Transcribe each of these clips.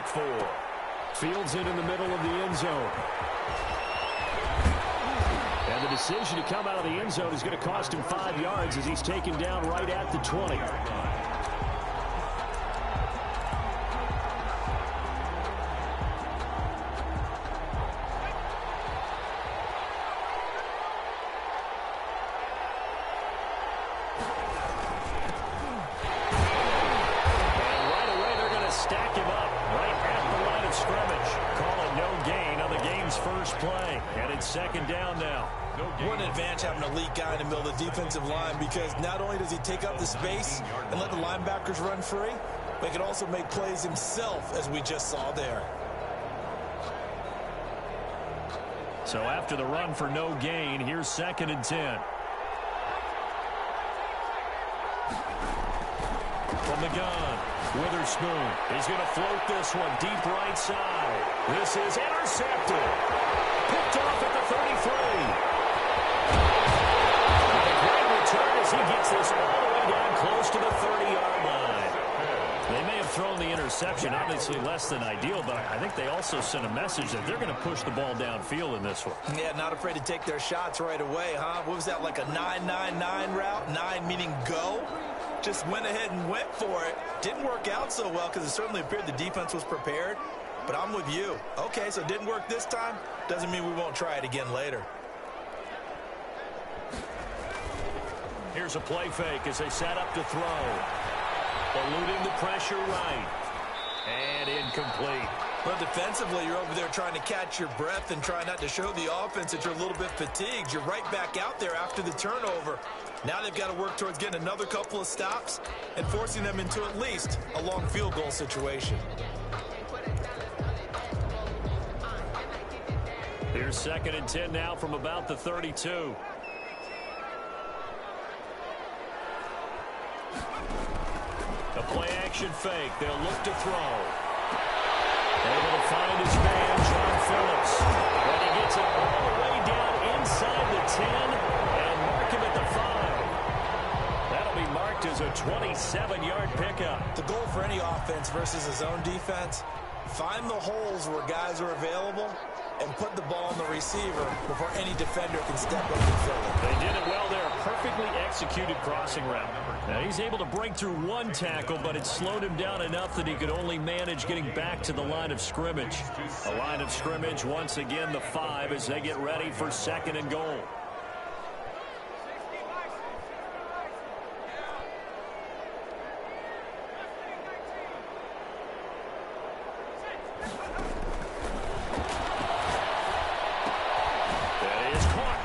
week 4. Fields it in the middle of the end zone. And the decision to come out of the end zone is going to cost him 5 yards as he's taken down right at the 20. Second down now. What an advantage having an elite guy in the middle of the defensive line, because not only does he take up the space and let the linebackers run free, but he can also make plays himself, as we just saw there. So after the run for no gain, here's 2nd and 10. From the gun, Witherspoon. He's going to float this one deep right side. This is intercepted. Picked off at the 33. A great return as he gets this all the way down close to the 30-yard line. They may have thrown the interception, obviously less than ideal, but I think they also sent a message that they're going to push the ball downfield in this one. Yeah, not afraid to take their shots right away, huh? What was that, like a 9-9-9 route? 9 meaning go? Just went ahead and went for it. Didn't work out so well because it certainly appeared the defense was prepared. But I'm with you. Okay, so it didn't work this time. Doesn't mean we won't try it again later. Here's a play fake as they set up to throw. Eluding the pressure right. And incomplete. Well, defensively, you're over there trying to catch your breath and try not to show the offense that you're a little bit fatigued. You're right back out there after the turnover. Now they've got to work towards getting another couple of stops and forcing them into at least a long field goal situation. Here's 2nd and 10 now from about the 32. A play-action fake. They'll look to throw. Able to find his man, John Phillips. And he gets it all the way down inside the 10 and mark him at the 5. That'll be marked as a 27-yard pickup. The goal for any offense versus his own defense, find the holes where guys are available and put the ball on the receiver before any defender can step up and fill it. They did it well there. Perfectly executed crossing route. Now he's able to break through one tackle, but it slowed him down enough that he could only manage getting back to the line of scrimmage. A line of scrimmage, once again, the 5 as they get ready for 2nd and goal.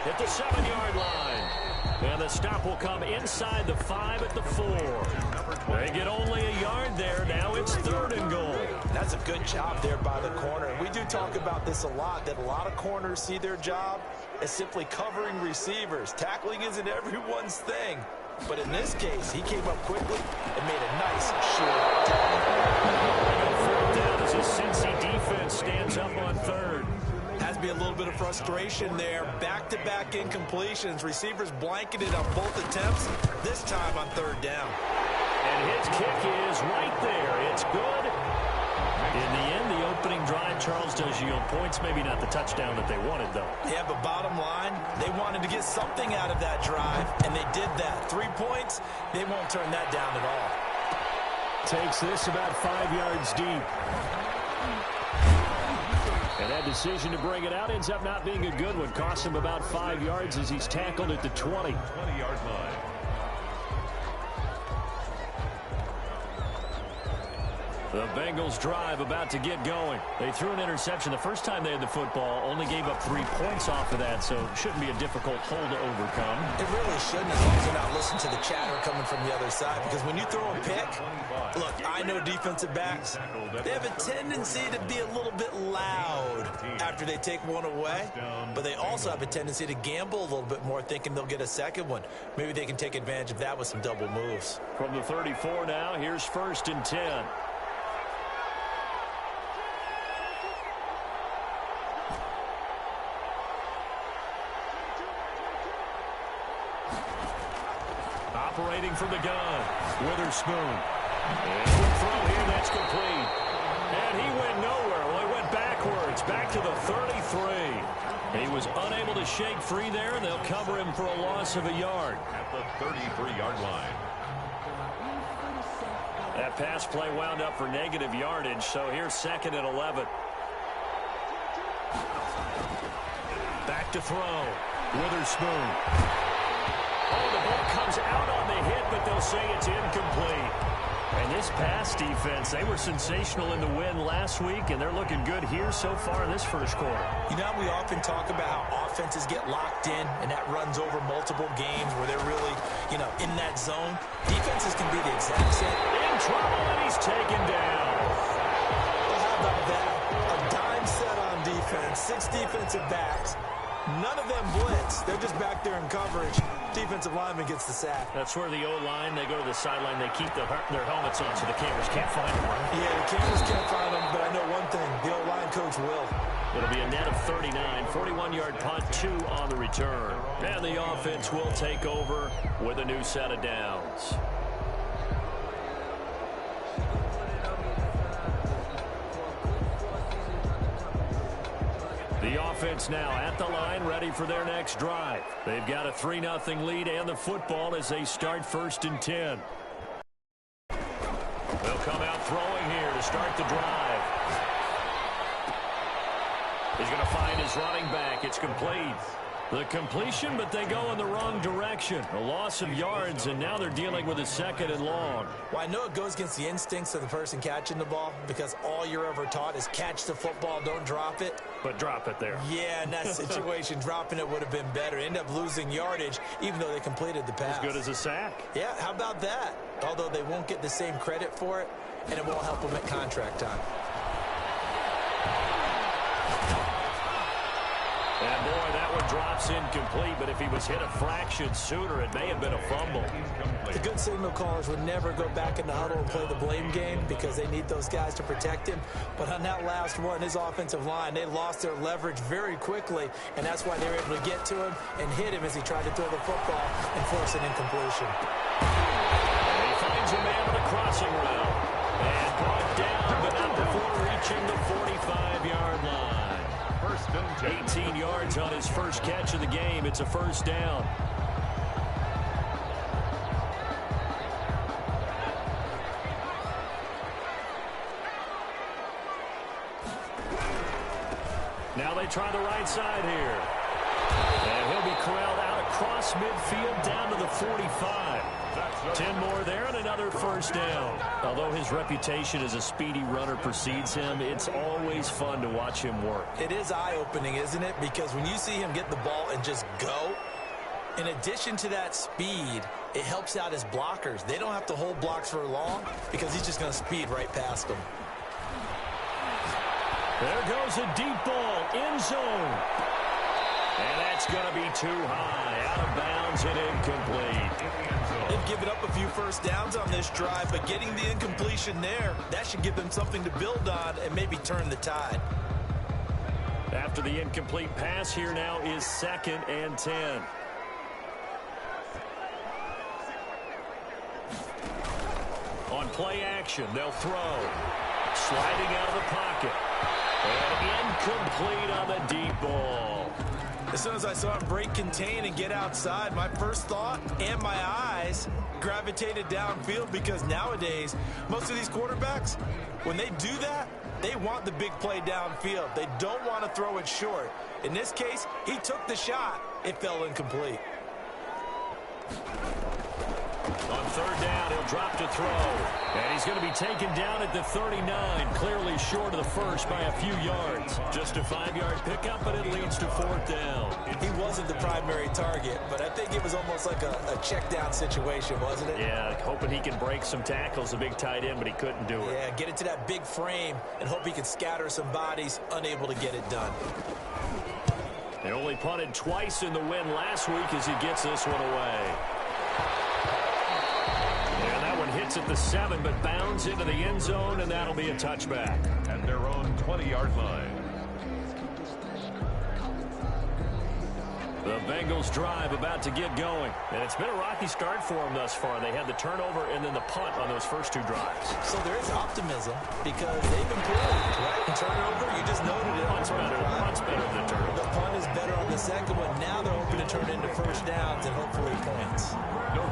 At the 7-yard line. And the stop will come inside the 5 at the 4. They get only a yard there. Now it's 3rd and goal. That's a good job there by the corner. We do talk about this a lot, that a lot of corners see their job as simply covering receivers. Tackling isn't everyone's thing. But in this case, he came up quickly and made a nice short tackle. 4th down as his Cincy defense stands up on 3rd. Has to be a little bit of frustration there. Back-to-back incompletions. Receivers blanketed on both attempts, this time on 3rd down. And his kick is right there. It's good. In the end, the opening drive, Charles, does yield points. Maybe not the touchdown that they wanted, though. Yeah, but bottom line, they wanted to get something out of that drive, and they did that. 3 points, they won't turn that down at all. Takes this about 5 yards deep. And that decision to bring it out ends up not being a good one. Costs him about 5 yards as he's tackled at the 20. 20-yard line. The Bengals drive about to get going. They threw an interception the first time they had the football, only gave up 3 points off of that, so it shouldn't be a difficult hole to overcome. It really shouldn't, as long as you're not listening to the chatter coming from the other side, because when you throw a pick, look, I know defensive backs, they have a tendency to be a little bit loud after they take one away, but they also have a tendency to gamble a little bit more, thinking they'll get a second one. Maybe they can take advantage of that with some double moves. From the 34 now, here's 1st and 10. Operating from the gun, Witherspoon. And we'll throw here, that's complete. And he went He was unable to shake free there, and they'll cover him for a loss of a yard. At the 33-yard line. That pass play wound up for negative yardage, so here's 2nd and 11. Back to throw. Witherspoon. Oh, the ball comes out on the hit, but they'll say it's incomplete. And this pass defense, they were sensational in the win last week, and they're looking good here so far in this first quarter. You know, we often talk about how offenses get locked in, and that runs over multiple games where they're really, in that zone. Defenses can be the exact same. In trouble, and he's taken down. Well, how about that? A dime set on defense, 6 defensive backs. None of them blitz. They're just back there in coverage. Defensive lineman gets the sack. That's where the O-line, they go to the sideline, they keep their helmets on so the cameras can't find them, right? Yeah, the cameras can't find them, but I know one thing. The O-line coach will. It'll be a net of 39, 41-yard punt, 2 on the return. And the offense will take over with a new set of downs. The offense now at the line, ready for their next drive. They've got a 3-0 lead and the football as they start 1st and 10. They'll come out throwing here to start the drive. He's going to find his running back. It's complete. The completion, but they go in the wrong direction. A loss of yards, and now they're dealing with a 2nd and long. Well, I know it goes against the instincts of the person catching the ball because all you're ever taught is catch the football, don't drop it. But drop it there. Yeah, in that situation, dropping it would have been better. End up losing yardage, even though they completed the pass. As good as a sack. Yeah, how about that? Although they won't get the same credit for it, and it won't help them at contract time. And boy, that one drops incomplete, but if he was hit a fraction sooner, it may have been a fumble. The good signal callers would never go back in the huddle and play the blame game because they need those guys to protect him. But on that last one, his offensive line, they lost their leverage very quickly, and that's why they were able to get to him and hit him as he tried to throw the football and force an incompletion. And he finds a man on a crossing route and brought down, but not before reaching the 45-yard line. 18 yards on his first catch of the game. It's a 1st down. Now they try the right side here. And he'll be corralled out across midfield down to the 45. 10 more there and another 1st down. Although his reputation as a speedy runner precedes him, it's always fun to watch him work. It is eye-opening, isn't it? Because when you see him get the ball and just go, in addition to that speed, it helps out his blockers. They don't have to hold blocks for long because he's just going to speed right past them. There goes a deep ball, end zone. And that's going to be too high, out of bounds and incomplete. They've given up a few 1st downs on this drive, but getting the incompletion there, that should give them something to build on and maybe turn the tide. After the incomplete pass, here now is 2nd and 10. On play action, they'll throw. Sliding out of the pocket. And incomplete on the deep ball. As soon as I saw him break contain and get outside, my first thought and my eyes gravitated downfield because nowadays, most of these quarterbacks, when they do that, they want the big play downfield. They don't want to throw it short. In this case, he took the shot. It fell incomplete. On 3rd down, he'll drop to throw. And he's going to be taken down at the 39, clearly short of the first by a few yards. Just a 5-yard pickup, but it leads to 4th down. He wasn't the primary target, but I think it was almost like a check down situation, wasn't it? Yeah, hoping he can break some tackles, a big tight end, but he couldn't do it. Yeah, get it to that big frame and hope he can scatter some bodies, unable to get it done. They only punted twice in the win last week as he gets this one away. Hits at the 7, but bounds into the end zone, and that'll be a touchback. At their own 20-yard line. The Bengals drive about to get going. And it's been a rocky start for them thus far. They had the turnover and then the punt on those first two drives. So there is optimism because they've improved, right? Turnover, you just noted it. Punt's better than turnover. The punt is better on the second one. Now they're hoping to turn into first downs and hopefully points.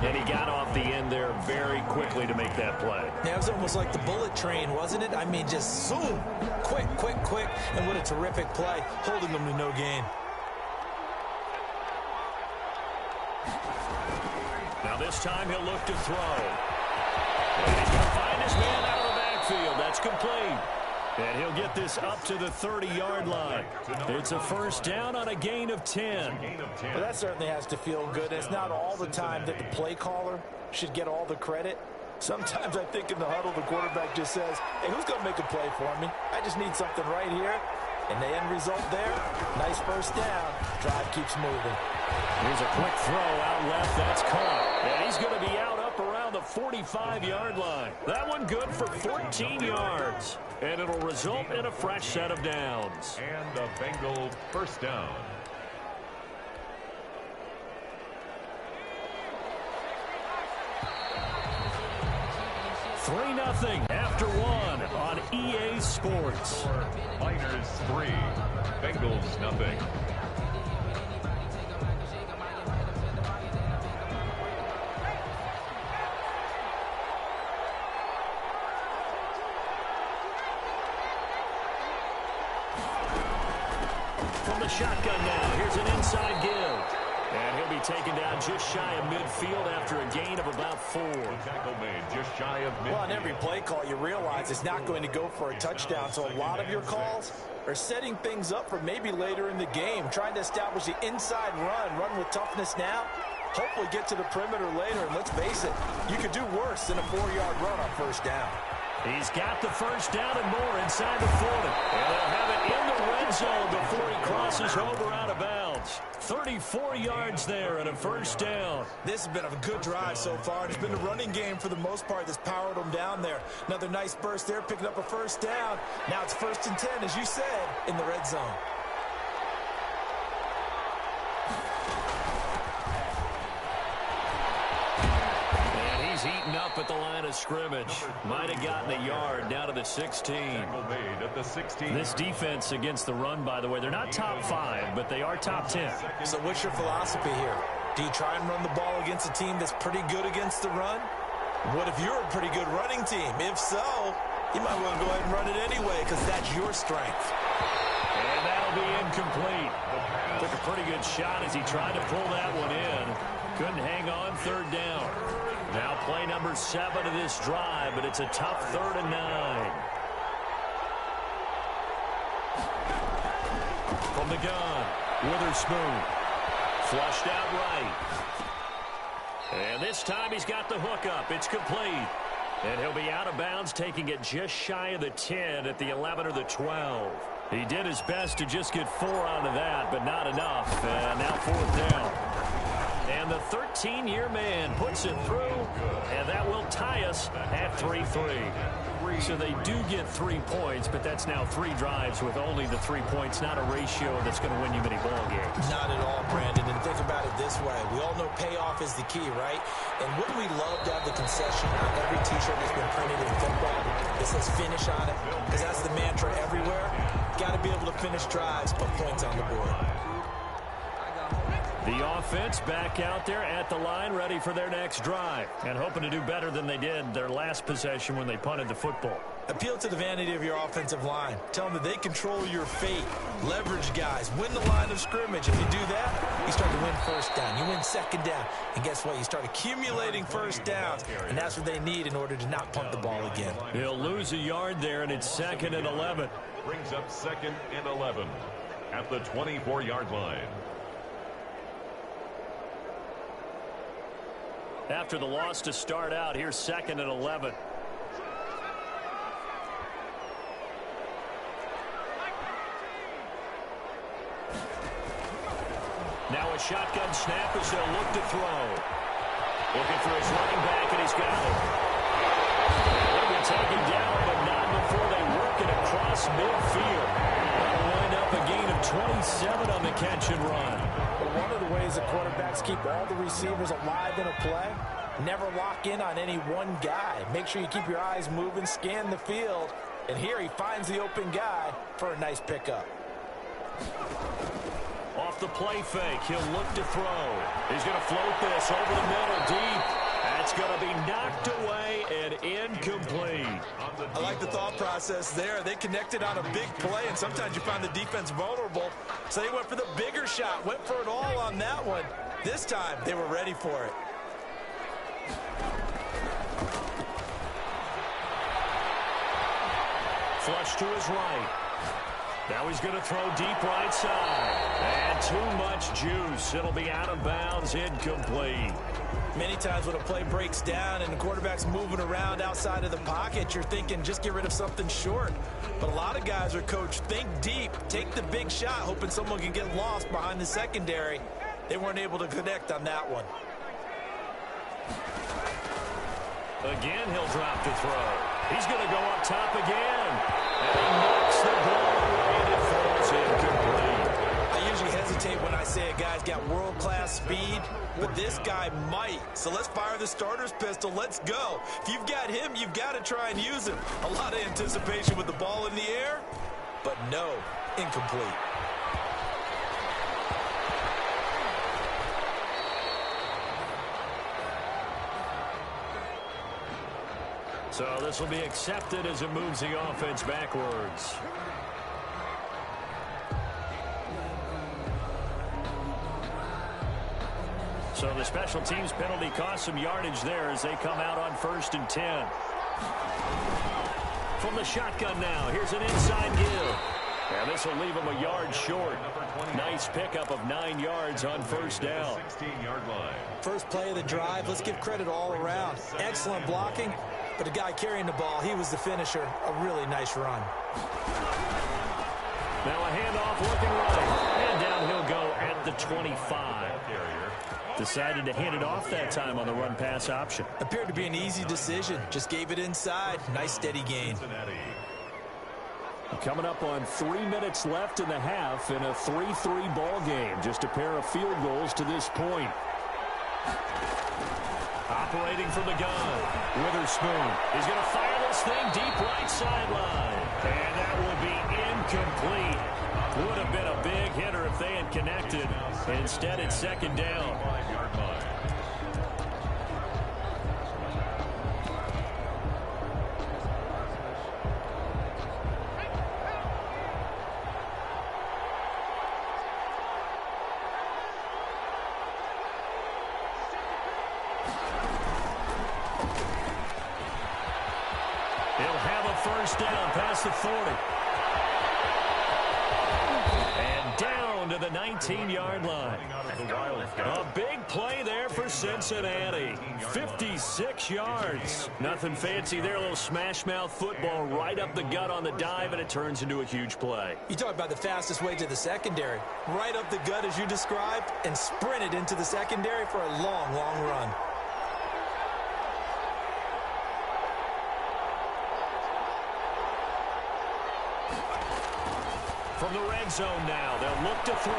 And he got off the end there very quickly to make that play. Yeah, it was almost like the bullet train, wasn't it? I mean, just zoom. Quick. And what a terrific play, holding them to no gain. Now this time he'll look to throw. And he's going to find his man out of the backfield. That's complete. And he'll get this up to the 30-yard line. It's a first down on a gain of 10. Well, that certainly has to feel good. It's not all the time that the play caller should get all the credit. Sometimes I think in the huddle, the quarterback just says, hey, who's going to make a play for me? I just need something right here. And the end result there, nice first down. Drive keeps moving. Here's a quick throw out left. That's caught. And he's going to be out up around the 45-yard line. That one good for 14 yards. And it'll result in a fresh set of downs. And a Bengal first down. Three 0 after one on EA Sports. Miners 3, Bengals nothing. From the shotgun now, here's an inside give. And he'll be taken down just shy of midfield after a gain of about 4. Tackle made just shy of midfield. Well, on every play call, you realize it's not going to go for a touchdown. So a lot of your calls are setting things up for maybe later in the game, trying to establish the inside run with toughness now, hopefully get to the perimeter later. And let's face it, you could do worse than a 4-yard run on first down. He's got the first down and more inside the 40. And they'll have it in the red zone before he crosses over out of bounds. 34 yards there and a first down. This has been a good drive so far. It's been the running game for the most part that's powered them down there. Another nice burst there, picking up a first down. Now it's 1st and 10, as you said, in the red zone. Heating up at the line of scrimmage. Might have gotten a yard down to the 16. Tackle made at the 16. This defense against the run, by the way, they're not top 5, but they are top 10. So what's your philosophy here? Do you try and run the ball against a team that's pretty good against the run? What if you're a pretty good running team? If so, you might want to go ahead and run it anyway because that's your strength. And that'll be incomplete. Took a pretty good shot as he tried to pull that one in. Couldn't hang on, 3rd down. Now play number 7 of this drive, but it's a tough 3rd and 9. From the gun, Witherspoon. Flushed out right. And this time he's got the hook up. It's complete. And he'll be out of bounds, taking it just shy of the 10 at the 11 or the 12. He did his best to just get 4 out of that, but not enough. And now 4th down. And the 13-year man puts it through, and that will tie us at 3-3. So they do get 3 points, but that's now 3 drives with only the 3 points, not a ratio that's going to win you many ball games. Not at all, Brandon. And think about it this way. We all know payoff is the key, right? And wouldn't we love to have the concession on every T-shirt that's been printed in football that says finish on it? Because that's the mantra everywhere. Got to be able to finish drives, put points on the board. The offense back out there at the line, ready for their next drive, and hoping to do better than they did their last possession when they punted the football. Appeal to the vanity of your offensive line. Tell them that they control your fate. Leverage guys. Win the line of scrimmage. If you do that, you start to win first down. You win 2nd down. And guess what? You start accumulating first downs, and that's what they need in order to not punt the ball again. He'll lose a yard there, and it's 2nd and 11. Brings up 2nd and 11 at the 24-yard line. After the loss to start out, here's 2nd and 11. Now a shotgun snap as they'll look to throw. Looking for his running back, and he's got it. They'll be taken down, but not before they work it across midfield. That'll wind up a gain of 7 on the catch and run. Well, one of the ways the quarterbacks keep all the receivers alive in a play, never lock in on any one guy. Make sure you keep your eyes moving, scan the field, and here he finds the open guy for a nice pickup. Off the play fake, he'll look to throw. He's going to float this over the middle deep. That's going to be knocked away and incomplete. I like the thought process there. They connected on a big play, and sometimes you find the defense vulnerable. So they went for the bigger shot, went for it all on that one. This time, they were ready for it. Flush to his right. Now he's going to throw deep right side. And too much juice. It'll be out of bounds, incomplete. Many times when a play breaks down and the quarterback's moving around outside of the pocket, you're thinking just get rid of something short. But a lot of guys are coached, think deep, take the big shot, hoping someone can get lost behind the secondary. They weren't able to connect on that one. Again, he'll drop to throw. He's going to go up top again. And he knocks the ball away and it falls incomplete. I usually hesitate when I say a guy's got world-class speed, but this guy might. So let's fire the starter's pistol. Let's go. If you've got him, you've got to try and use him. A lot of anticipation with the ball in the air, but no, incomplete. So this will be accepted as it moves the offense backwards. So the special teams penalty cost some yardage there as they come out on 1st and 10. From the shotgun now, here's an inside give. And this will leave him a yard short. Nice pickup of 9 yards on 1st down. 16-yard line. First play of the drive, let's give credit all around. Excellent blocking, but the guy carrying the ball, he was the finisher. A really nice run. Now a handoff looking right. And down he'll go at the 25. Decided to hand it off that time on the run-pass option. Appeared to be an easy decision. Just gave it inside. Nice steady gain. Coming up on 3 minutes left in the half in a 3-3 ball game. Just a pair of field goals to this point. Operating from the gun, Witherspoon. He's going to fire this thing deep right sideline. And that will be incomplete. Would have been a big hitter if they had connected. Instead, it's 2nd down. 5-yard line. He'll have a 1st down past the 40. And down to the 19-yard line. A big play there for Cincinnati. 56 yards. Nothing fancy there. A little smash-mouth football right up the gut on the dive, and it turns into a huge play. You talk about the fastest way to the secondary. Right up the gut as you described and sprinted into the secondary for a long, long run. From the red zone now, they'll look to throw.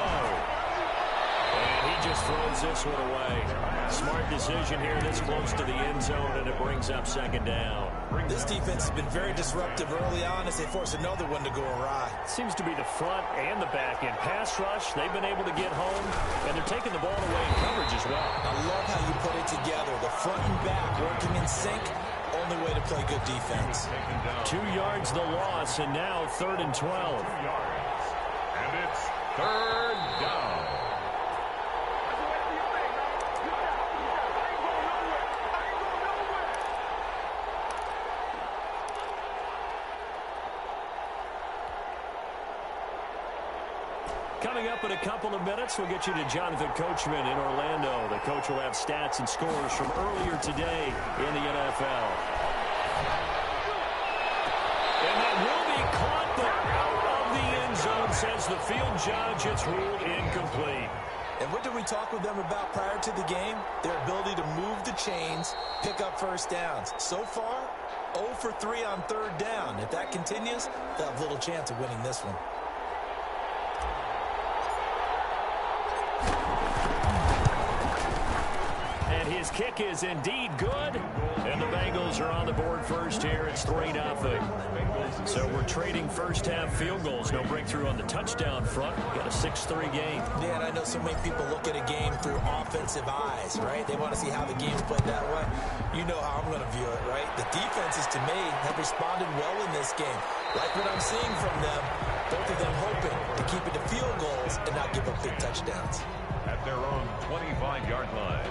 And he just throws this one away. Smart decision here this close to the end zone, and it brings up 2nd down. This defense has been very disruptive early on as they force another one to go awry. Seems to be the front and the back end. Pass rush, they've been able to get home, and they're taking the ball away in coverage as well. I love how you put it together. The front and back working in sync. Only way to play good defense. 2 yards the loss, and now 3rd and 12. And it's 3rd down. Coming up in a couple of minutes, we'll get you to Jonathan Coachman in Orlando. The coach will have stats and scores from earlier today in the NFL. And that will be caught, but out of the end zone, says the field judge. It's ruled incomplete. And what did we talk with them about prior to the game? Their ability to move the chains, pick up 1st downs. So far, 0 for 3 on 3rd down. If that continues, they'll have little chance of winning this one. And his kick is indeed good. And the Bengals are on the board first here. It's 3-0. So we're trading first-half field goals. No breakthrough on the touchdown front. Got a 6-3 game. Yeah, and I know so many people look at a game through offensive eyes, right? They want to see how the game's played that way. You know how I'm going to view it, right? The defenses, to me, have responded well in this game. Like what I'm seeing from them, both of them hoping to keep it to field goals and not give up big touchdowns. At their own 25-yard line.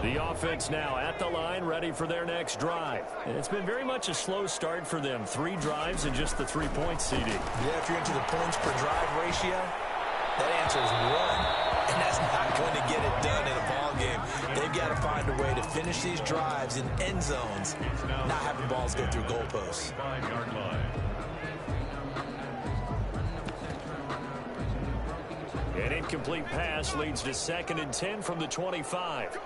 The offense now at the line, ready for their next drive. And it's been very much a slow start for them. 3 drives and just the 3 points, CD. Yeah, if you're into the points per drive ratio, that answer is 1. And that's not going to get it done in a ball game. They've got to find a way to finish these drives in end zones, not having balls go through goalposts. 5-yard line. An incomplete pass leads to 2nd and 10 from the 25.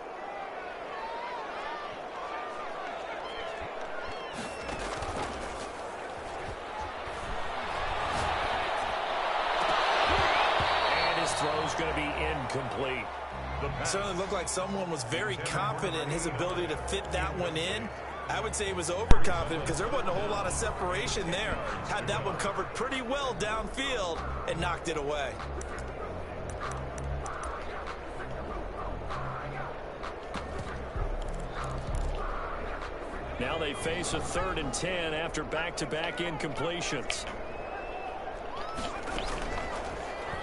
Throw's going to be incomplete. Certainly looked like someone was very confident in his ability to fit that one in. I would say he was overconfident because there wasn't a whole lot of separation there. Had that one covered pretty well downfield and knocked it away. Now they face a 3rd and 10 after back-to-back incompletions.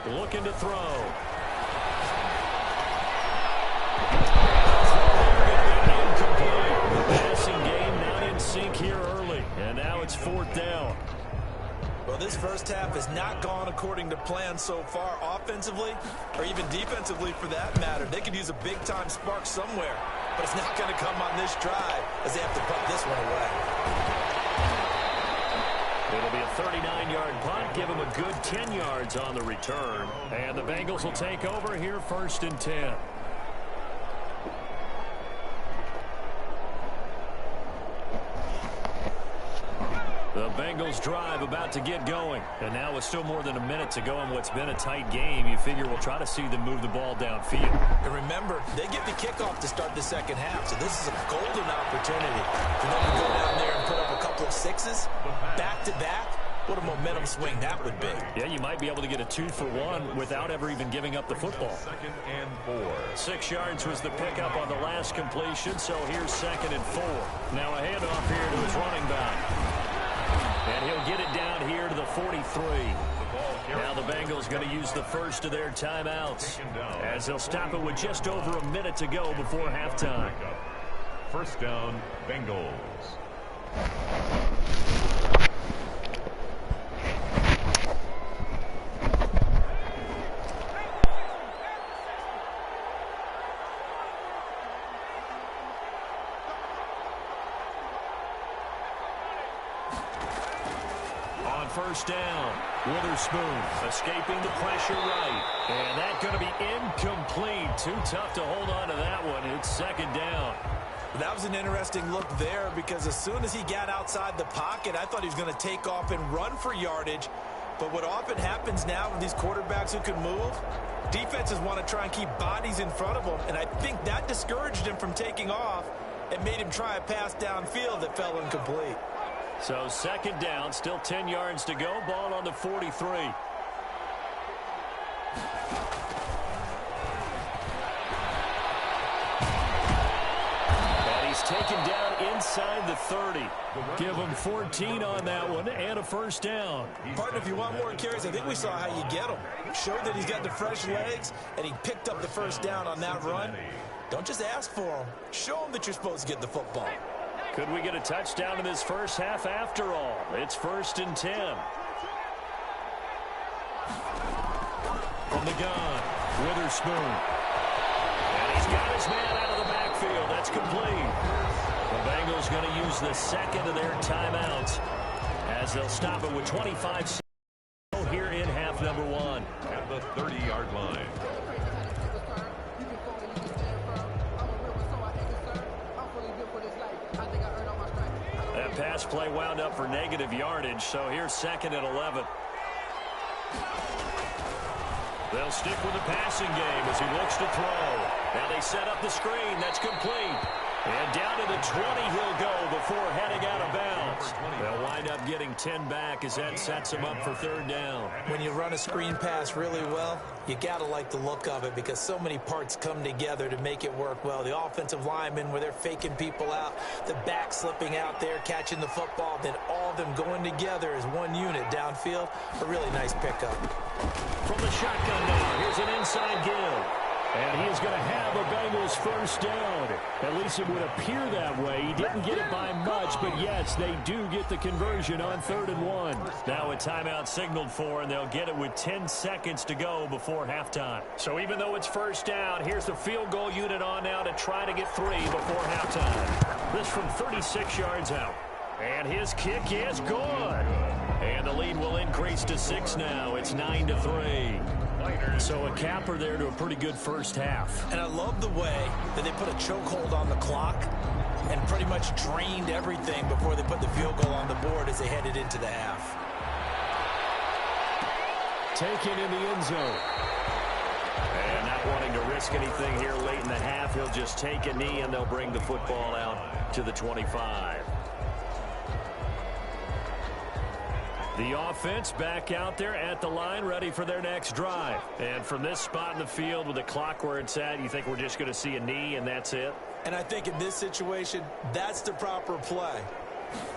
Looking to throw. Incomplete. The passing game not in sync here early. And now it's 4th down. Well, this first half has not gone according to plan so far offensively or even defensively for that matter. They could use a big-time spark somewhere, but it's not going to come on this drive as they have to punt this one away. It'll be a 39-yard punt. Give them a good 10 yards on the return. And the Bengals will take over here 1st and 10. The Bengals drive about to get going. And now with still more than a minute to go in what's been a tight game, you figure we'll try to see them move the ball downfield. And remember, they get the kickoff to start the second half, so this is a golden opportunity for them to go down there and put up a couple of 6s back-to-back. What a momentum swing that would be. Yeah, you might be able to get a 2-for-1 without ever even giving up the football. 2nd and 4. 6 yards was the pickup on the last completion, so here's 2nd and 4. Now a handoff here to his running back. And he'll get it down here to the 43. Now the Bengals going to use the first of their timeouts as they'll stop it with just over a minute to go before halftime. 1st down, Bengals. On 1st down, Witherspoon escaping the pressure right. And that's going to be incomplete. Too tough to hold on to that one. It's 2nd down. That was an interesting look there because as soon as he got outside the pocket, I thought he was going to take off and run for yardage. But what often happens now with these quarterbacks who can move, defenses want to try and keep bodies in front of them. And I think that discouraged him from taking off and made him try a pass downfield that fell incomplete. So 2nd down, still 10 yards to go. Ball on the 43. And he's taken down inside the 30. Give him 14 on that one and a 1st down. Partner, if you want more carries, I think we saw how you get him. Showed that he's got the fresh legs, and he picked up the 1st down on that run. Don't just ask for him. Show him that you're supposed to get the football. Could we get a touchdown in this first half after all? It's 1st and 10. From the gun, Witherspoon. And he's got his man out of the backfield. That's complete. The Bengals going to use the 2nd of their timeouts as they'll stop it with 25 seconds here in half number 1. At the 30-yard line. That pass pass play wound up for negative yardage, so here's 2nd and 11. They'll stick with the passing game as he looks to throw. Now they set up the screen. That's complete. And down to the 20 he'll go before heading out of bounds. They'll wind up getting 10 back as that sets him up for 3rd down. When you run a screen pass really well, you got to like the look of it because so many parts come together to make it work well. The offensive linemen where they're faking people out, the back slipping out there, catching the football, then all of them going together as one unit downfield. A really nice pickup. From the shotgun now, here's an inside give. And he is going to have a Bengals 1st down. At least it would appear that way. He didn't get it by much, but yes, they do get the conversion on 3rd and 1. Now a timeout signaled for, and they'll get it with 10 seconds to go before halftime. So even though it's 1st down, here's the field goal unit on now to try to get 3 before halftime. This from 36 yards out. And his kick is good. And the lead will increase to 6 now. It's 9-3. So a capper there to a pretty good first half. And I love the way that they put a chokehold on the clock and pretty much drained everything before they put the field goal on the board as they headed into the half. Taken in the end zone. And not wanting to risk anything here late in the half, he'll just take a knee and they'll bring the football out to the 25. The offense back out there at the line, ready for their next drive. And from this spot in the field with the clock where it's at, you think we're just going to see a knee and that's it? And I think in this situation, that's the proper play.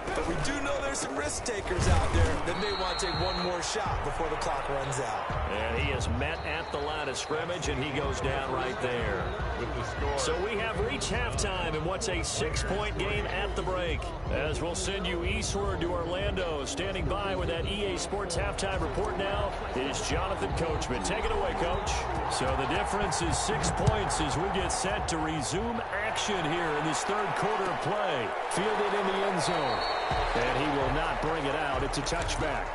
But we do know there's some risk takers out there that may want to take one more shot before the clock runs out. And he is met at the line of scrimmage, and he goes down right there. So we have reached halftime in what's a 6-point game at the break. As we'll send you eastward to Orlando. Standing by with that EA Sports halftime report now is Jonathan Coachman. Take it away, Coach. So the difference is 6 points as we get set to resume action here in this 3rd quarter of play. Fielded in the end zone. And he will not bring it out. It's a touchback.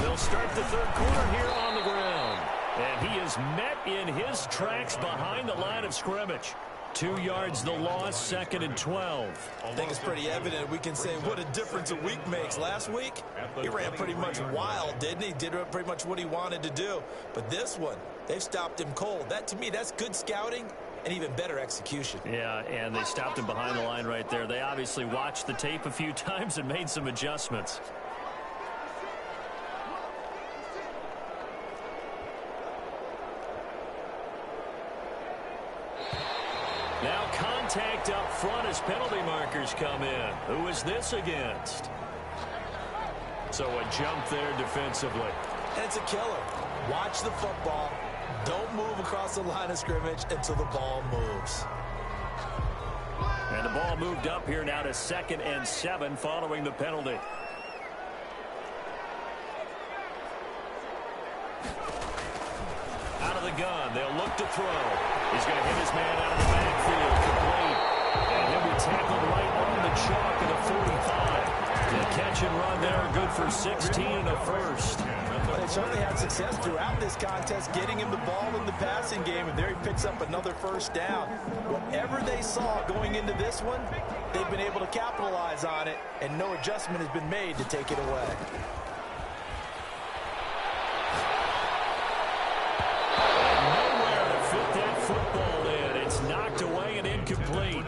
They'll start the 3rd quarter here on the ground. And he is met in his tracks behind the line of scrimmage. 2 yards the loss, 2nd and 12. I think it's pretty evident. We can say what a difference a week makes. Last week, he ran pretty much wild, didn't he? Did pretty much what he wanted to do. But this one, they've stopped him cold. That, to me, that's good scouting and even better execution. Yeah, and they stopped him behind the line right there. They obviously watched the tape a few times and made some adjustments. Now contact up front as penalty markers come in. Who is this against? So a jump there defensively. And it's a killer. Watch the football. Don't move across the line of scrimmage until the ball moves. And the ball moved up here now to 2nd and 7 following the penalty. Out of the gun. They'll look to throw. He's going to hit his man out of the backfield. Complete. And he'll be tackled right on the chalk of the 45. The catch and run there, good for 16 and a first. Well, they certainly had success throughout this contest, getting him the ball in the passing game, and there he picks up another 1st down. Whatever they saw going into this one, they've been able to capitalize on it, and no adjustment has been made to take it away. Football in. It's knocked away and incomplete.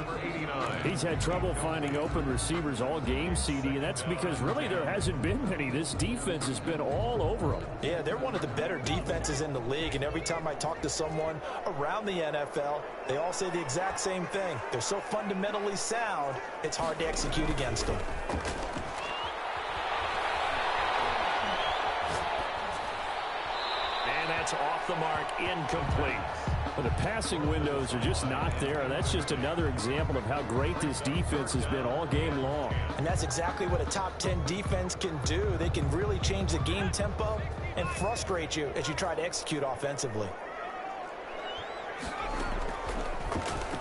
He's had trouble finding open receivers all game, CD, and that's because really there hasn't been many. This defense has been all over them. Yeah, they're one of the better defenses in the league, and every time I talk to someone around the NFL, they all say the exact same thing. They're so fundamentally sound, it's hard to execute against them. And that's off the mark, incomplete. Well, the passing windows are just not there. That's just another example of how great this defense has been all game long. And that's exactly what a top 10 defense can do. They can really change the game tempo and frustrate you as you try to execute offensively.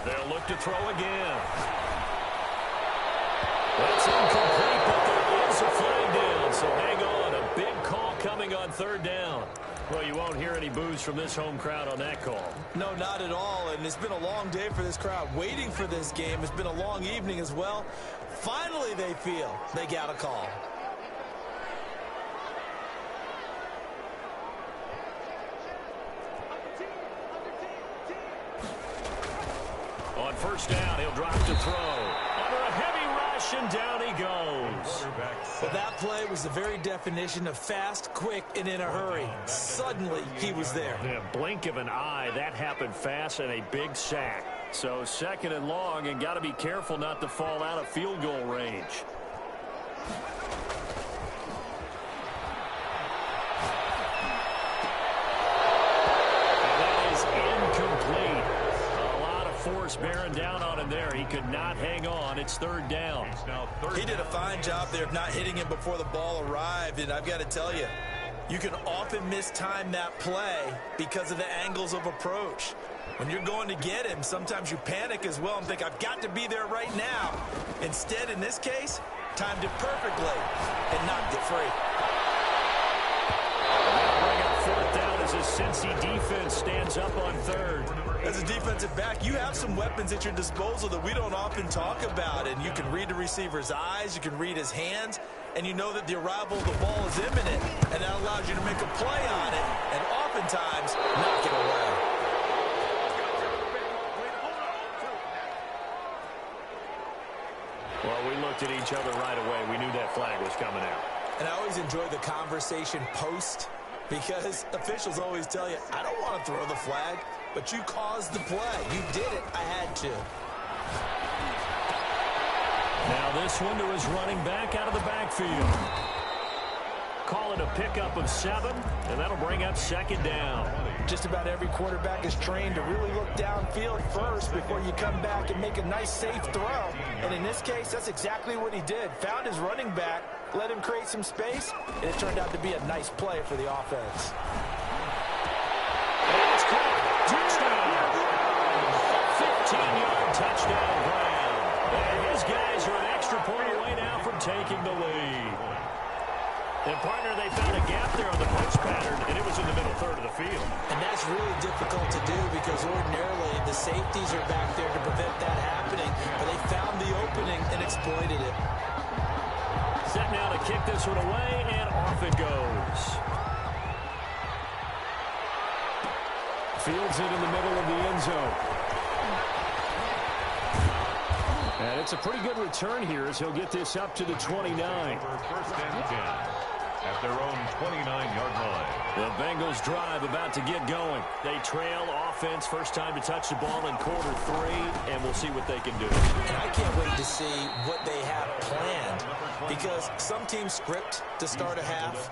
They'll look to throw again. That's incomplete, but there is a flag down, so hang on. A big call coming on third down. Well, you won't hear any boos from this home crowd on that call. No, not at all, and it's been a long day for this crowd waiting for this game. It's been a long evening as well. Finally, they feel they got a call. On first down, he'll drop to throw. Under a heavy rush, and down he goes. Well, that play was the very definition of fast, quick, and in a hurry. Suddenly, he was there. In a blink of an eye, that happened fast, and a big sack. So second and long, and got to be careful not to fall out of field goal range. Force bearing down on him there. He could not hang on. It's third down. He did a fine job there of not hitting him before the ball arrived, and I've got to tell you, you can often mistime that play because of the angles of approach. When you're going to get him, sometimes you panic as well and think, I've got to be there right now. Instead, in this case, timed it perfectly and knocked it free. Fourth down as his Cincy defense stands up on third. As a defensive back, you have some weapons at your disposal that we don't often talk about, and you can read the receiver's eyes, you can read his hands, and you know that the arrival of the ball is imminent, and that allows you to make a play on it, and oftentimes knock it away. Well, we looked at each other right away. We knew that flag was coming out. And I always enjoy the conversation post, because officials always tell you, I don't want to throw the flag, but you caused the play. You did it. I had to. Now this one to his running back out of the backfield. Call it a pickup of 7, and that'll bring up second down. Just about every quarterback is trained to really look downfield first before you come back and make a nice, safe throw. And in this case, that's exactly what he did. Found his running back, let him create some space, and it turned out to be a nice play for the offense. It's caught. Touchdown. 15-yard touchdown Brown. And his guys are an extra point away now from taking the lead. And, partner, they found a gap there on the punch pattern, and it was in the middle third of the field. And that's really difficult to do because ordinarily the safeties are back there to prevent that happening, but they found the opening and exploited it. Set now to kick this one away, and off it goes. Fields it in the middle of the end zone. And it's a pretty good return here as he'll get this up to the 29. First and 10 at their own 29-yard line. The Bengals drive about to get going. They trail offense, first time to touch the ball in quarter 3, and we'll see what they can do. And I can't wait to see what they have planned because some teams script to start a half.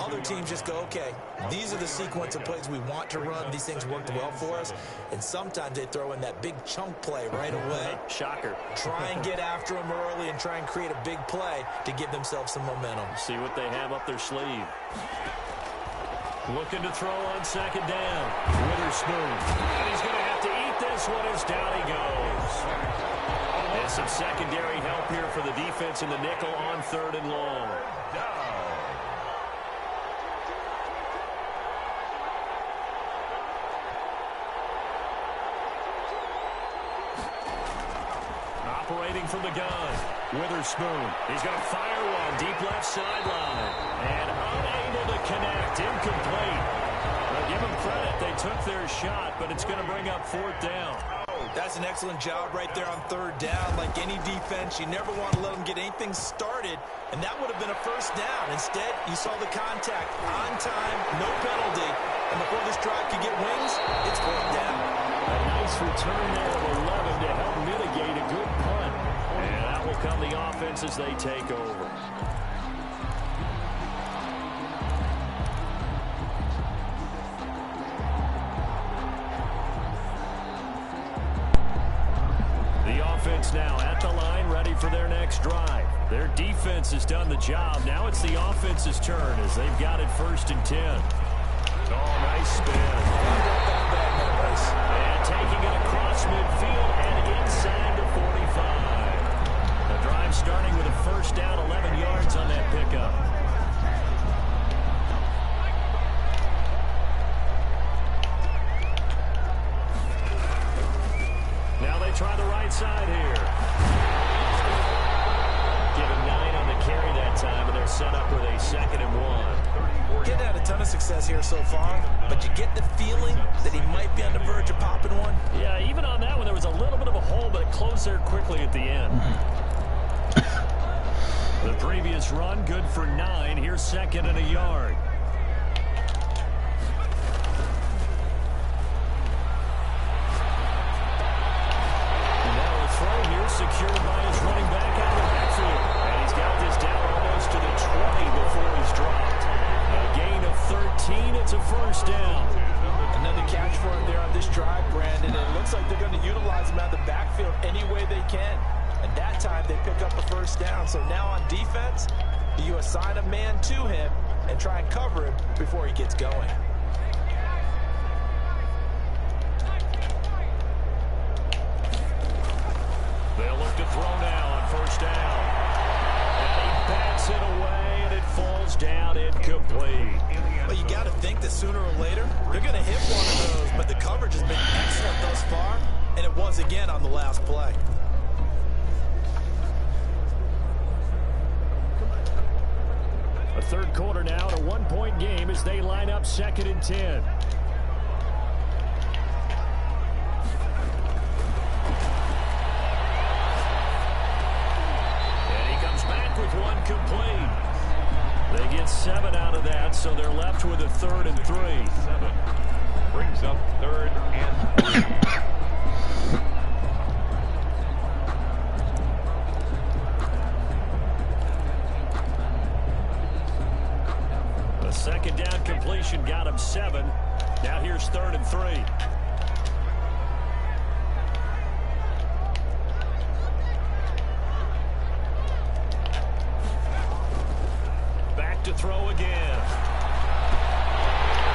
Other teams just go, okay, these are the sequence of plays we want to run. These things worked well for us. And sometimes they throw in that big chunk play right away. Shocker. Try and get after them early and try and create a big play to give themselves some momentum. See what they have up their sleeve. Looking to throw on second down. Witherspoon. And he's going to have to eat this one as down he goes. And some secondary help here for the defense in the nickel on third and long. Operating from the gun. Witherspoon. He's going to fire one deep left sideline. And unable to connect. Incomplete. Well, give them credit. They took their shot, but it's going to bring up fourth down. That's an excellent job right there on third down. Like any defense, you never want to let them get anything started, and that would have been a first down. Instead, you saw the contact on time, no penalty, and before this drive could get wings, it's fourth down. A nice return there of 11 to help mitigate a good punt. And that will come the offense as they take over. Offense now at the line, ready for their next drive. Their defense has done the job. Now it's the offense's turn as they've got it first and 10. Oh, nice spin. And taking it across midfield and inside the 45. The drive starting with try the right side here. Given 9 on the carry that time, and they're set up with a 2nd and 1. Getting had a ton of success here so far, but you get the feeling that he might be on the verge of popping one. Yeah, even on that one, there was a little bit of a hole, but it closed there quickly at the end. The previous run, good for 9. Here's 2nd and a yard. And now a throw here, secured by his running back out of the backfield. And he's got this down almost to the 20 before he's dropped. A gain of 13. It's a 1st down. Another catch for him there on this drive, Brandon. And it looks like they're going to utilize him out of the backfield any way they can. And that time they pick up a 1st down. So now on defense, you assign a man to him and try and cover him before he gets going. They'll look to throw now on 1st down. And he bats it away, and it falls down incomplete. Well, you got to think that sooner or later they're going to hit one of those, but the coverage has been excellent thus far, and it was again on the last play. A 3rd quarter now, and a 1-point game as they line up 2nd and 10. And he comes back with one complete. They get 7 out of that, so they're left with a 3rd and 3. 7 brings up 3rd and 3. The 2nd down completion got him 7. Now here's 3rd and 3. Back to throw again.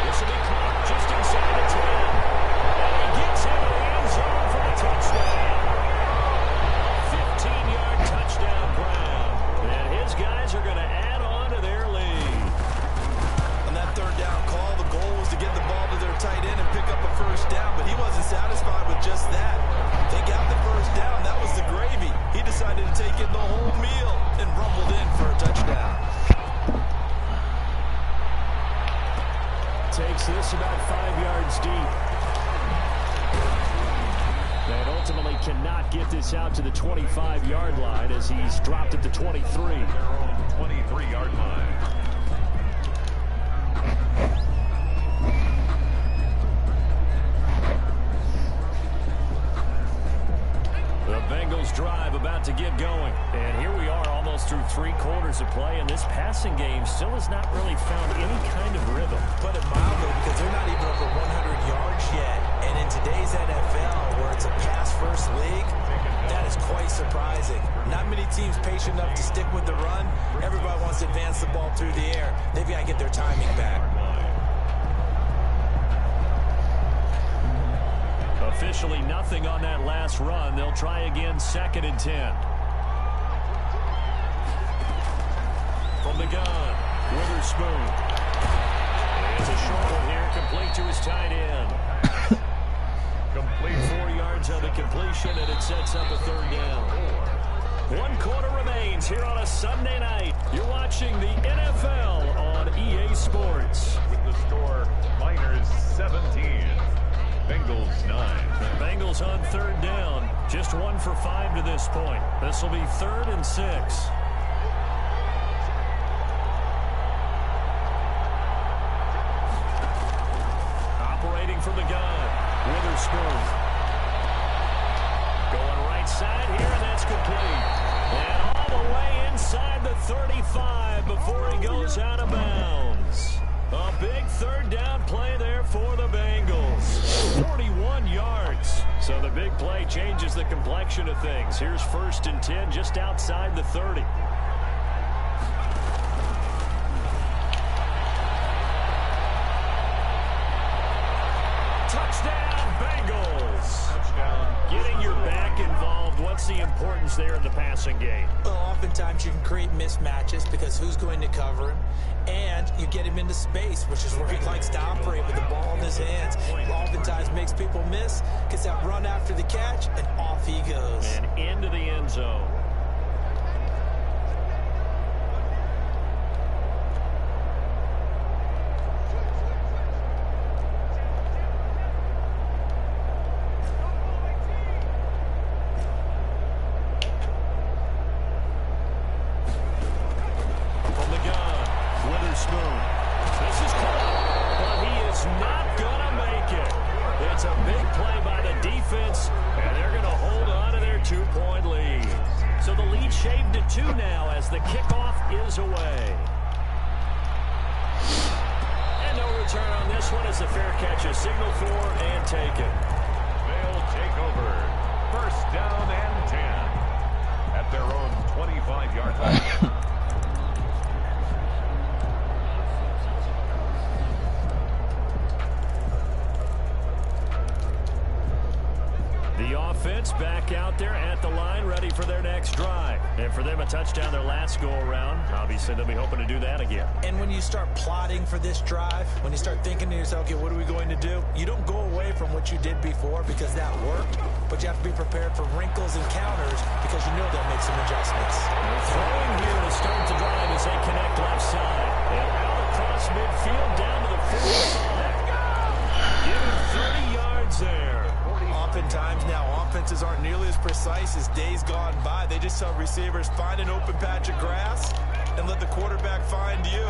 This will be caught just inside the 10. And he gets into the end zone for a touchdown. 15-yard touchdown Brown. And his guys are going to add on to their lead. On that 3rd down call, the goal was to get the ball to their tight end and pick up a 1st down, but he wasn't satisfied with just that. They got the 1st down. That was the gravy. He decided to take in the whole meal and rumbled in for a touchdown. Takes this about 5 yards deep. And ultimately cannot get this out to the 25-yard line as he's dropped at the 23. Their own 23-yard line. The Bengals drive about to get going. And here we are almost through 3 quarters of play, and this passing game still has not really found any kind of rhythm. Put it mildly, because they're not even over 100 yards yet. And in today's NFL, where it's a pass-first league, that is quite surprising. Not many teams patient enough to stick with the run. Everybody wants to advance the ball through the air. They've got to get their timing back. Officially nothing on that last run. They'll try again 2nd and 10. From the gun, Witherspoon. It's a short one here, complete to his tight end. Complete. 4 yards on the completion, and it sets up a 3rd down. 1 quarter remains here on a Sunday night. You're watching the NFL on EA Sports. With the score, Miners 17. Bengals 9. The Bengals on 3rd down. Just 1 for 5 to this point. This will be 3rd and 6. Operating from the gun, Witherspoon. Going right side here, and that's complete. And all the way inside the 35 before he goes out of bounds. A big 3rd down play there for the Bengals. 41 yards. So the big play changes the complexion of things. Here's 1st and 10 just outside the 30. Touchdown, Bengals. Touchdown. Getting your back involved, what's the importance there in the passing game? Well, oftentimes you can create mismatches because who's going to cover him? And you get him into space, which is where he likes to operate with the ball in his hands. Often oftentimes makes people miss. Gets that run after the catch, and off he goes. And into the end zone. Back out there at the line, ready for their next drive. And for them, a touchdown their last go-around. Obviously, they'll be hoping to do that again. And when you start plotting for this drive, when you start thinking to yourself, okay, what are we going to do? You don't go away from what you did before because that worked, but you have to be prepared for wrinkles and counters because you know they'll make some adjustments. Throwing here to start the drive as they connect left side. And out across midfield, down to the 45. Give him 30 yards there. Oftentimes now, offenses aren't nearly as precise as days gone by. They just tell receivers, find an open patch of grass and let the quarterback find you.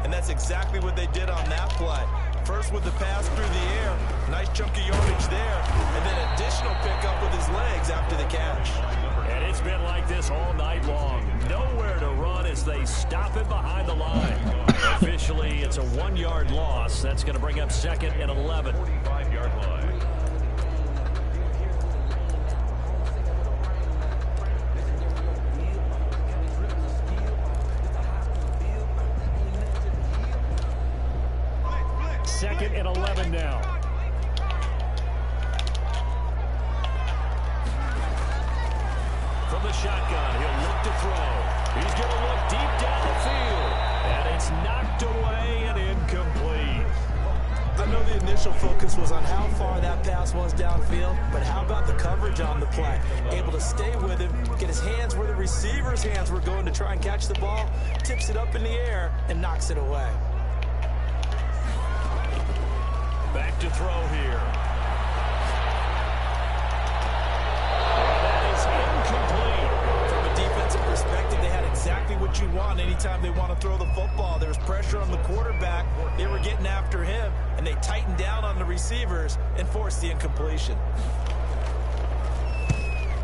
And that's exactly what they did on that play. First with the pass through the air, nice chunk of yardage there, and then additional pickup with his legs after the catch. And it's been like this all night long. Nowhere to run as they stop it behind the line. Officially, it's a 1-yard loss. That's going to bring up 2nd and 11. 45-yard line. Second and 11 now. From the shotgun, he'll look to throw. He's going to look deep down the field. And it's knocked away and incomplete. I know the initial focus was on how far that pass was downfield, but how about the coverage on the play? Able to stay with him, get his hands where the receiver's hands were going to try and catch the ball, tips it up in the air, and knocks it away. Back to throw here. And that is incomplete. From a defensive perspective, they had exactly what you want anytime they want to throw the football. There was pressure on the quarterback. They were getting after him, and they tightened down on the receivers and forced the incompletion.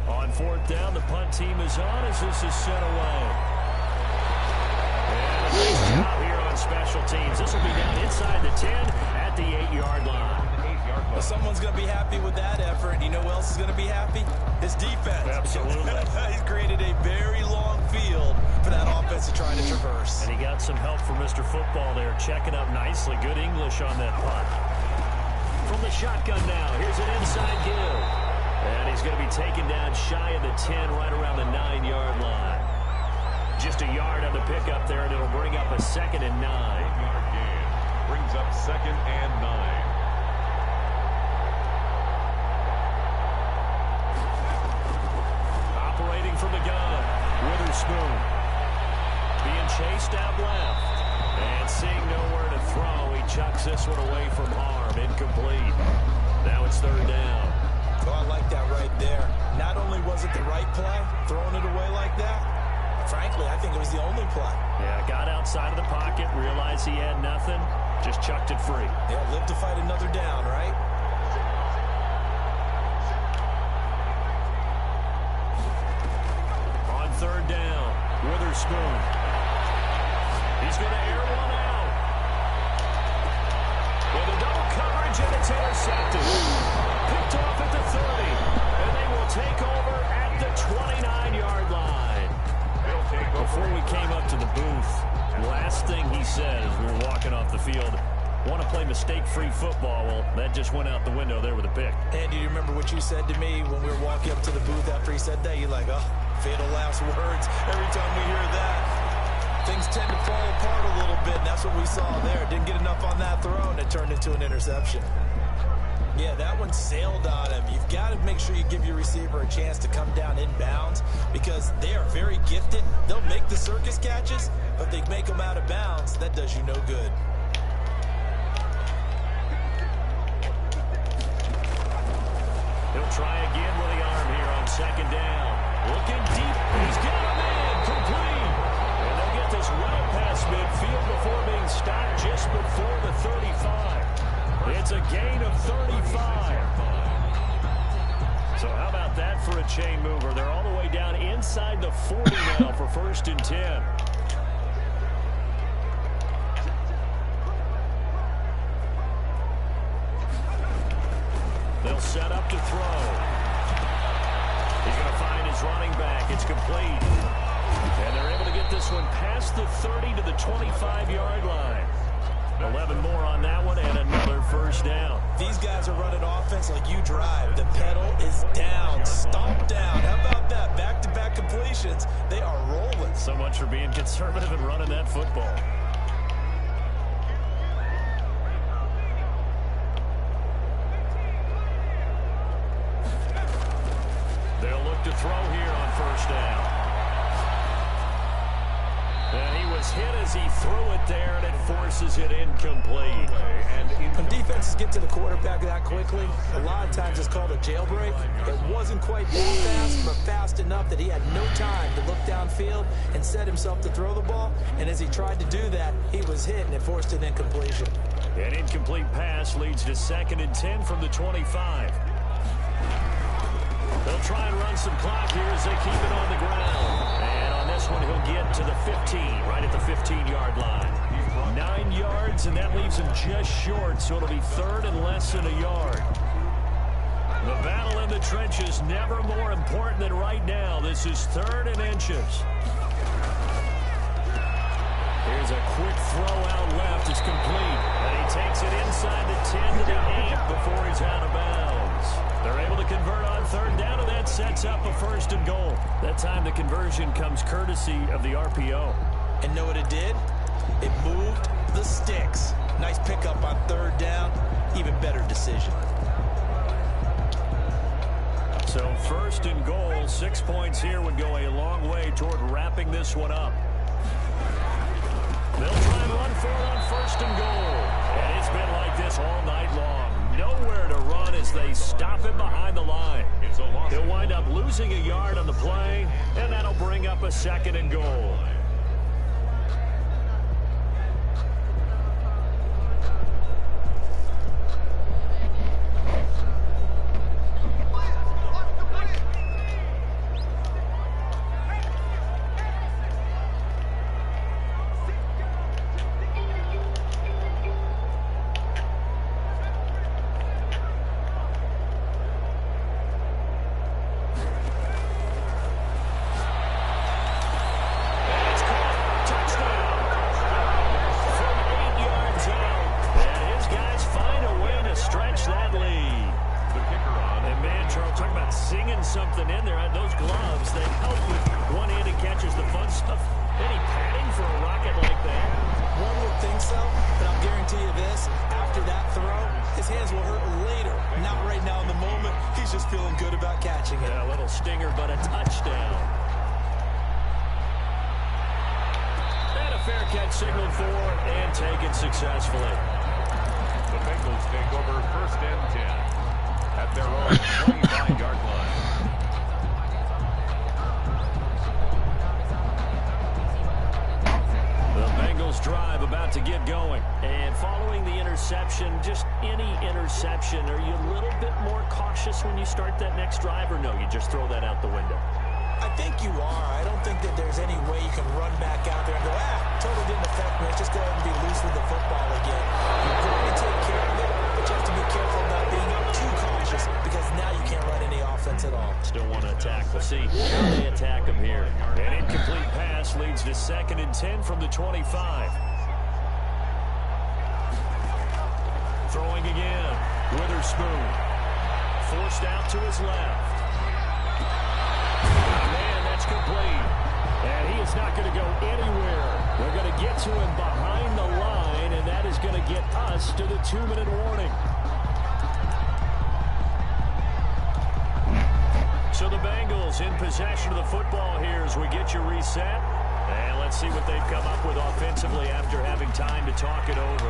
On 4th down, the punt team is on as this is sent away. And a nice job here on special teams. This will be down inside the 10 at the 8-yard line. Well, someone's going to be happy with that effort. And you know who else is going to be happy? His defense. Absolutely. He's created a very long field for that offense to try to traverse. And he got some help from Mr. Football there, checking up nicely. Good English on that punt. From the shotgun now, here's an inside give. And he's going to be taken down shy of the 10, right around the 9-yard line. Just a yard on the pickup there, and it'll bring up a 2nd and 9. 8-yard gain brings up 2nd and 9. Operating from the gun, Witherspoon. Being chased out left. And seeing nowhere to throw, he chucks this one away from harm. Incomplete. Now it's 3rd down. Oh, I like that right there. Not only was it the right play, throwing it away like that, frankly, I think it was the only play. Yeah, got outside of the pocket, realized he had nothing, just chucked it free. Yeah, live to fight another down, right? On 3rd down, Witherspoon. He's going to air one out. With a double coverage, and it's intercepted. Picked off at the 30, and they will take over at the 29-yard line. Before we came up to the booth, last thing he said as we were walking off the field, want to play mistake-free football. Well, that just went out the window there with a pick. And do you remember what you said to me when we were walking up to the booth after he said that? You're like, oh, fatal last words. Every time we hear that, things tend to fall apart a little bit, and that's what we saw there. Didn't get enough on that throw, and it turned into an interception. Yeah, that one sailed on him. You've got to make sure you give your receiver a chance to come down inbounds because they are very gifted. They'll make the circus catches, but they make them out of bounds. That does you no good. He'll try again with the arm here on second down. Looking deep. He's got a man. Complete. And they'll get this well past midfield before being stopped just before the 35. It's a gain of 35. So how about that for a chain mover? They're all the way down inside the 40 now for 1st and 10. They'll set up to throw. He's going to find his running back. It's complete. And they're able to get this one past the 30 to the 25-yard line. 11 more on that one and another 1st down. These guys are running offense like you drive. The pedal is down, stomp down. How about that? Back-to-back completions. They are rolling. So much for being conservative and running that football. They'll look to throw here on 1st down. And he was hit as he threw it there, and it forces it incomplete. When defenses get to the quarterback that quickly, a lot of times it's called a jailbreak. It wasn't quite that fast, but fast enough that he had no time to look downfield and set himself to throw the ball. And as he tried to do that, he was hit, and it forced an incompletion. An incomplete pass leads to 2nd and 10 from the 25. They'll try and run some clock here as they keep it on the ground. And on this one, he'll get to the 15, right at the 15-yard line. 9 yards, and that leaves him just short, so it'll be 3rd and less than a yard. The battle in the trenches never more important than right now. This is 3rd and inches. Here's a quick throw out left. It's complete. And he takes it inside the 10 to the 8 before he's out of bounds. They're able to convert on 3rd down, and that sets up a 1st and goal. That time the conversion comes courtesy of the RPO. And know what it did? It moved the sticks. Nice pickup on 3rd down. Even better decision. So 1st and goal, 6 points here would go a long way toward wrapping this one up. They'll try and run for it on 1st and goal. And it's been like this all night long. Nowhere to run as they stop him behind the line. He'll wind up losing a yard on the play, and that'll bring up a 2nd and goal. Something in there. Those gloves, they help with one-handed catches, the fun stuff. Any padding for a rocket like that? One would think so, but I'll guarantee you this. After that throw, his hands will hurt later. Not right now in the moment. He's just feeling good about catching it. Yeah, a little stinger, but a touchdown. And a fair catch signaled for and taken successfully. The Bengals take over 1st and 10 at their own 25-yard line. Drive about to get going. And following the interception, just any interception, are you a little bit more cautious when you start that next drive, or no, you just throw that out the window? I think you are. I don't think that there's any way you can run back out there and go, totally didn't affect me. Let's just go ahead and be loose with the football again. You're going to take care of it, but you have to be careful about being too cautious because now you can't run any offense at all. Still want to attack. We'll see how they attack him here. An incomplete pass leads to 2nd and 10 from the 25. Throwing again. Witherspoon. Forced out to his left. Man, that's complete. And he is not going to go anywhere. They're going to get to him behind the line, and that is going to get us to the 2-minute warning. So the Bengals in possession of the football here as we get you reset. And let's see what they've come up with offensively after having time to talk it over.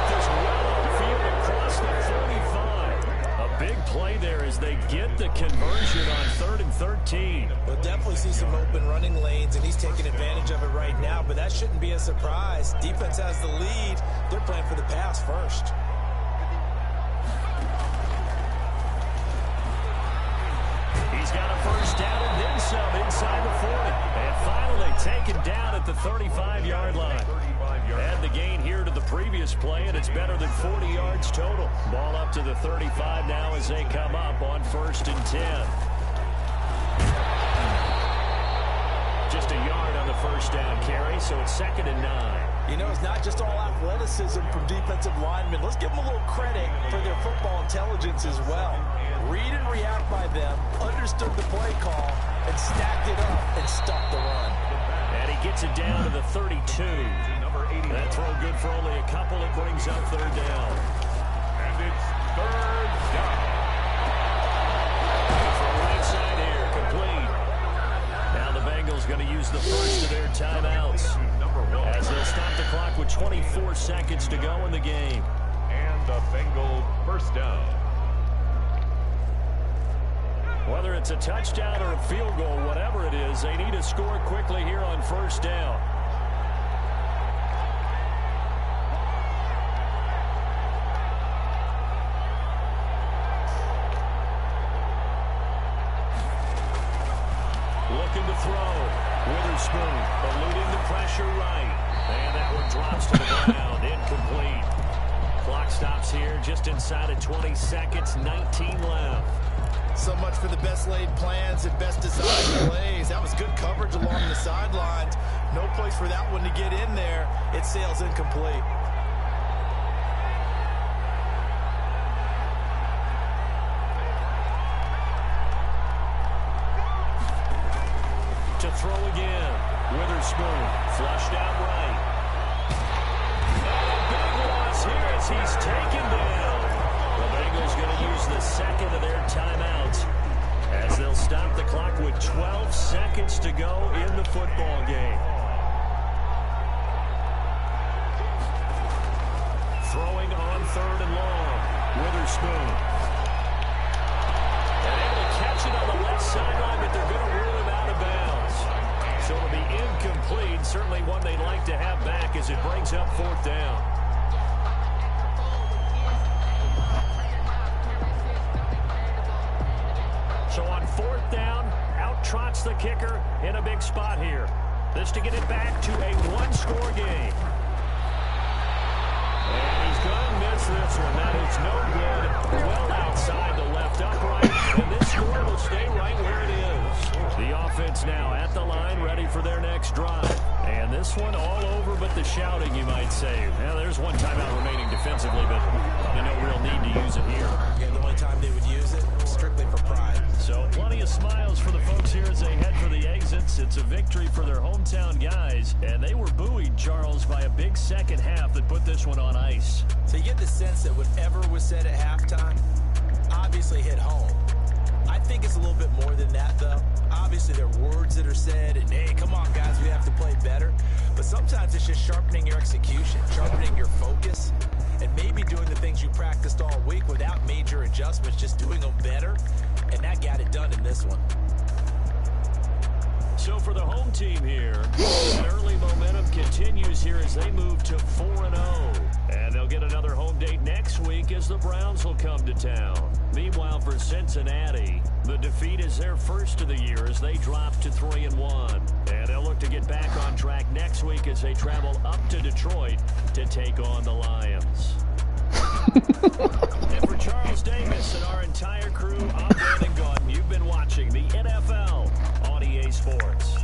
This well upfield across the 35. A big play there as they get the conversion on 3rd and 13. We'll definitely see some open running lanes, and he's taking advantage of it right now, but that shouldn't be a surprise. Defense has the lead. They're playing for the pass first. He's got a first down and then some inside the 40. And finally taken down at the 35-yard line. Add the gain here to the previous play, and it's better than 40 yards total. Ball up to the 35 now as they come up on 1st and 10. Just a yard on the first down carry, so it's 2nd and 9. You know, it's not just all athleticism from defensive linemen. Let's give them a little credit for their football intelligence as well. Read and react by them, understood the play call, and stacked it up and stopped the run. And he gets it down to the 32. That throw good for only a couple. It brings up 3rd down. And it's 3rd down. From right side here, complete. Now the Bengals going to use the first of their timeouts as they'll stop the clock with 24 seconds to go in the game. And the Bengal first down. Whether it's a touchdown or a field goal, whatever it is, they need to score quickly here on 1st down. Looking to throw. Witherspoon eluding the pressure right. And that one drops to the ground. Incomplete. Clock stops here just inside of 20 seconds. 19 left. So much for the best laid plans and best designed plays. That was good coverage along the sidelines. No place for that one to get in there. It sails incomplete. To throw again. Witherspoon flushed out right. And a big loss here as he's taken down. The Bengals going to use the second of their timeouts as they'll stop the clock with 12 seconds to go in the football game. Throwing on 3rd and long. Witherspoon. And able to catch it on the left sideline, but they're going to rule him out of bounds. So it'll be incomplete. Certainly one they'd like to have back as it brings up 4th down. So on 4th down, out trots the kicker in a big spot here. This to get it back to a one-score game. And he's going to miss this one. That is no good. Well outside the left upright. And this score will stay right where it is. The offense now at the line, ready for their next drive. And this one all over but the shouting, you might say. Well, there's one timeout remaining defensively, but probably no real need to use it here. Yeah, the only time they would use it, strictly for pride. So plenty of smiles for the folks here as they head for the exits. It's a victory for their hometown guys. And they were buoyed, Charles, by a big second half that put this one on ice. So you get the sense that whatever was said at halftime obviously hit home. I think it's a little bit more than that, though. Obviously, there are words that are said, and, hey, come on, guys, we have to play better. But sometimes it's just sharpening your execution, sharpening your focus, and maybe doing the things you practiced all week without major adjustments, just doing them better, and that got it done in this one. So for the home team here, that early momentum continues here as they move to 4-0. And they'll get another home date next week as the Browns will come to town. Meanwhile, for Cincinnati, the defeat is their first of the year as they drop to 3-1. And they'll look to get back on track next week as they travel up to Detroit to take on the Lions. And for Charles Davis and our entire crew, I'm Brandon Gaudin. You've been watching the NFL on EA Sports.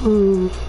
Mm.